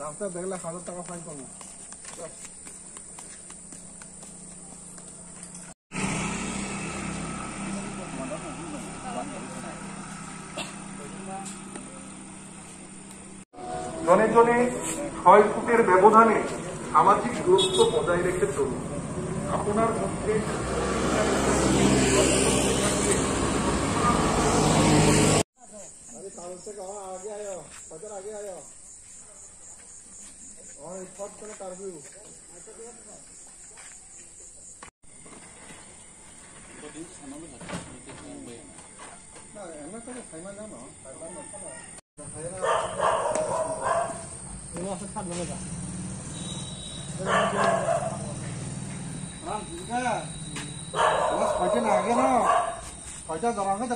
রাস্তা দেখলে 1000 টাকা ফাইন করবো। জনে জনে 6 ফুটের ব্যবধানে সামাজিক দূরত্ব বজায় রেখে চলুন। আপনার মধ্যে কারফিউ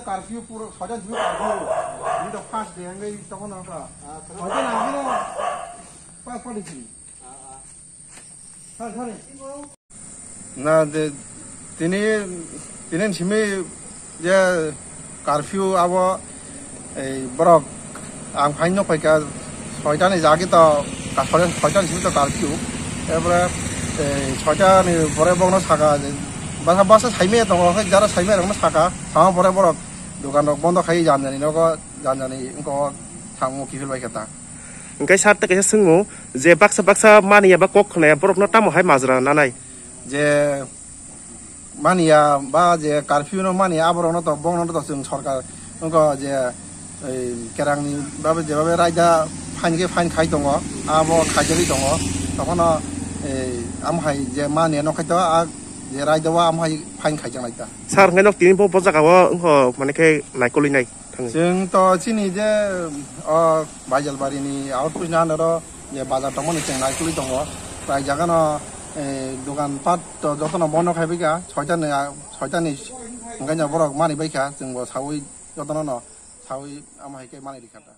কারফিউ পুরো 6টা ঝুঁক কারফিউ ফার্স্ট ডে আমি তখন না তিনি সিমি যে কারফিউ আব এই বরক আং ফাইন ফাইকা 6টানি জাগে তো 6টানি সিমি তো কারফিউ এরপরে 6টানি পরে বগনো সাকা বাসা বাসা সাইমে দङ যারা সাইমে দङ সাকা সামা পরে বরক দোকান বন্ধ খাই জানজানি নগো জানজানি ইনকো थांमु किफिल बायखाता ओंखाय सारता कैसे सोंमु जे बाक्सा मानिया बा कक खनाया बरकनो तामहाय माजरा नानाय जे मानिया बा जे कर्फ्यू नो मानिया आबरनो तो बंगनो तो जों सरकार उनको जे केरांनि बाबे जेबाबे रायदा फाइन खाइ दङ आबो खाइजरि दङ तखनो आमहाय जे मानिया नखायतो जे रायदावा आमहाय फाइन खाइजों लायता सार ओंखायनो तिनि बजागाव माने के नायकलिनाय जों तो चिनि जे बाइजाल बारिनि आउटपोस्ट नानरो जे बाजार दङनि जों नायकलि दङ प्राय जागानो दखान पाट जतन बन्द खाइबैका 6टानि ओंखायनो बरक मानिबायखा जोंबो सावै जतन सावै आमहायके मानिरिखाता।